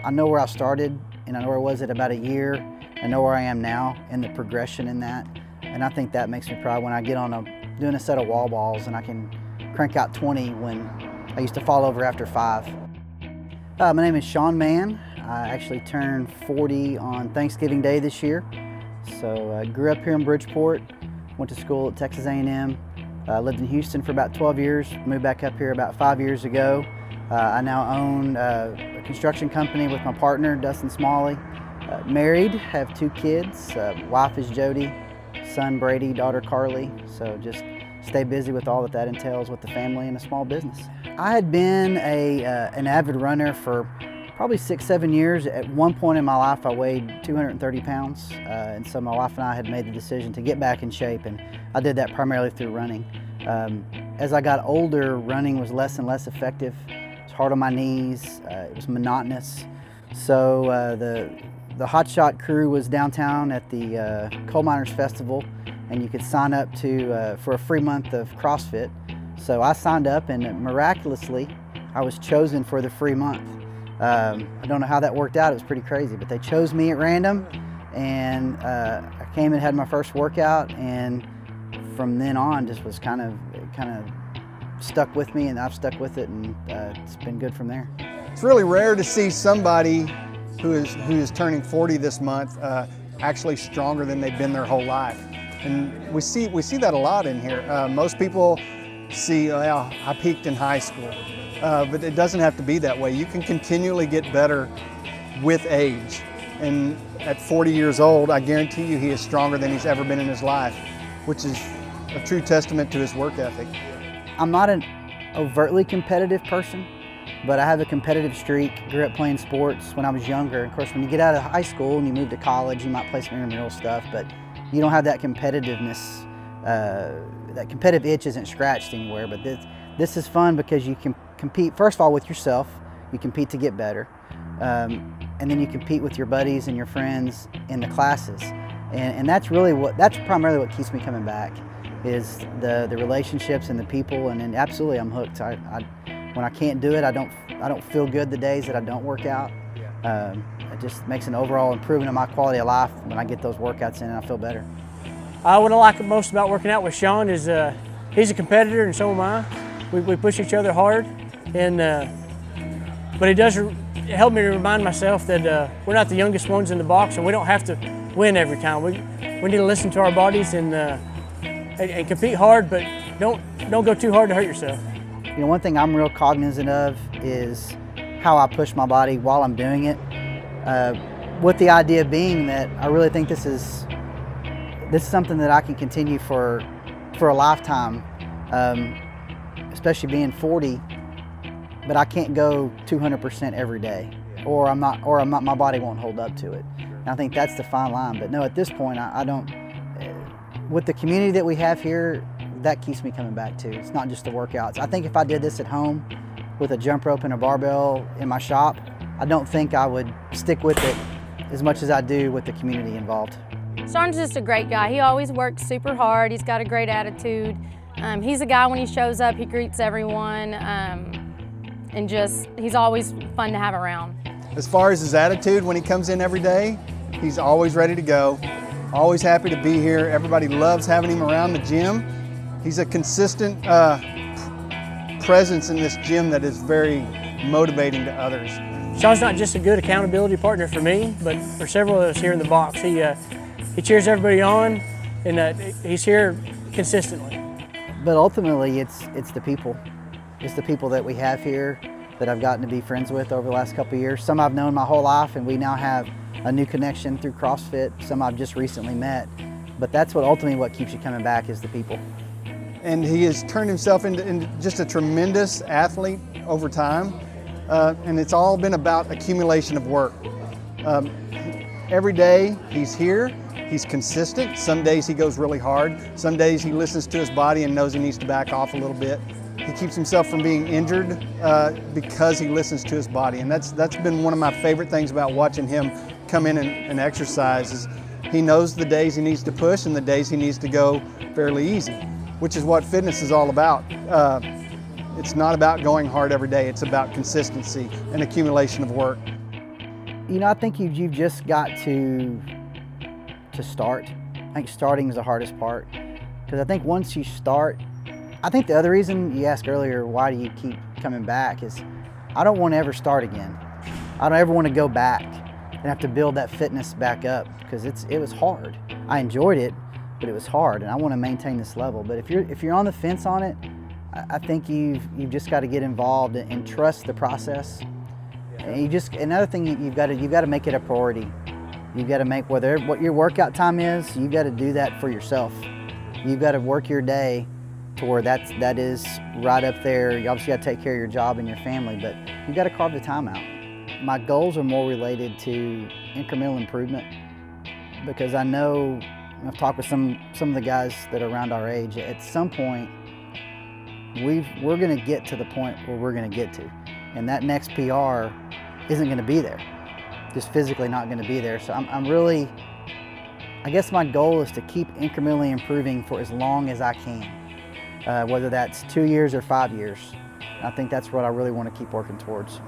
I know where I started, and I know where I was at about a year. I know where I am now and the progression in that. And I think that makes me proud when I get on doing a set of wall balls and I can crank out 20 when I used to fall over after 5. My name is Shawn Mann. I actually turned 40 on Thanksgiving Day this year. So I grew up here in Bridgeport, went to school at Texas A&M, lived in Houston for about 12 years, moved back up here about 5 years ago. I now own a construction company with my partner, Dustin Smalley. Married, have 2 kids. Wife is Jody, son Brady, daughter Carly. So just stay busy with all that entails with the family and a small business. I had been an avid runner for probably 6-7 years. At one point in my life, I weighed 230 pounds. And so my wife and I had made the decision to get back in shape, and I did that primarily through running. As I got older, running was less and less effective. It was hard on my knees, it was monotonous. So the Hotshot crew was downtown at the Coal Miners Festival, and you could sign up for a free month of CrossFit. So I signed up, and miraculously, I was chosen for the free month. I don't know how that worked out. It was pretty crazy, but they chose me at random, and I came and had my first workout, and from then on, just was kind of stuck with me, and I've stuck with it, and it's been good from there. It's really rare to see somebody who is turning 40 this month actually stronger than they've been their whole life, and we see that a lot in here. Most people see, well, I peaked in high school, but it doesn't have to be that way. You can continually get better with age, and at 40 years old, I guarantee you he is stronger than he's ever been in his life, which is a true testament to his work ethic. I'm not an overtly competitive person, but I have a competitive streak. Grew up playing sports when I was younger. Of course, when you get out of high school and you move to college, you might play some intramural stuff, but you don't have that competitiveness. That competitive itch isn't scratched anywhere, but this is fun because you can compete, first of all, with yourself. You compete to get better. And then you compete with your buddies and your friends in the classes. And that's primarily what keeps me coming back, is the relationships and the people, and then absolutely I'm hooked. When I can't do it, I don't feel good the days that I don't work out. It just makes an overall improvement in my quality of life when I get those workouts in and I feel better. What I like most about working out with Shawn is he's a competitor and so am I. We push each other hard, and but it does help me to remind myself that we're not the youngest ones in the box, and we don't have to win every time. We need to listen to our bodies and compete hard, but don't go too hard to hurt yourself. You know, one thing I'm real cognizant of is how I push my body while I'm doing it, with the idea being that I really think this is something that I can continue for a lifetime, especially being 40. But I can't go 200% every day, or my body won't hold up to it. And I think that's the fine line. But no, at this point, I don't. With the community that we have here, that keeps me coming back too. It's not just the workouts. I think if I did this at home with a jump rope and a barbell in my shop, I don't think I would stick with it as much as I do with the community involved. Shawn's just a great guy. He always works super hard. He's got a great attitude. He's a guy, when he shows up, he greets everyone, and he's always fun to have around. As far as his attitude, when he comes in every day, he's always ready to go, always happy to be here. Everybody loves having him around the gym. He's a consistent presence in this gym that is very motivating to others. Shawn's not just a good accountability partner for me, but for several of us here in the box. He cheers everybody on, and he's here consistently. But ultimately, it's the people. It's the people that we have here that I've gotten to be friends with over the last couple of years. Some I've known my whole life, and we now have a new connection through CrossFit. Some I've just recently met. But that's ultimately what keeps you coming back, is the people. And he has turned himself into just a tremendous athlete over time. And it's all been about accumulation of work. Every day he's here, he's consistent. Some days he goes really hard. Some days he listens to his body and knows he needs to back off a little bit. He keeps himself from being injured because he listens to his body. And that's been one of my favorite things about watching him come in and exercise, is he knows the days he needs to push and the days he needs to go fairly easy, which is what fitness is all about. It's not about going hard every day, it's about consistency and accumulation of work. You know, I think you've just got to start. I think starting is the hardest part, because I think once you start, I think the other reason you asked earlier, why do you keep coming back, is I don't want to ever start again. I don't ever want to go back and have to build that fitness back up, because it was hard. I enjoyed it, but it was hard, and I want to maintain this level. But if you're on the fence on it, I think you've just got to get involved and trust the process. And another thing, you've got to make it a priority. You've got to make what your workout time is. You've got to do that for yourself. You've got to work your day to where that is right up there. You obviously got to take care of your job and your family, but you've got to carve the time out. My goals are more related to incremental improvement, because I know, I've talked with some of the guys that are around our age. At some point, we're going to get to the point where we're going to get to, and that next PR isn't going to be there. Just physically not going to be there. So I'm really, I guess my goal is to keep incrementally improving for as long as I can, whether that's 2 years or 5 years. I think that's what I really want to keep working towards.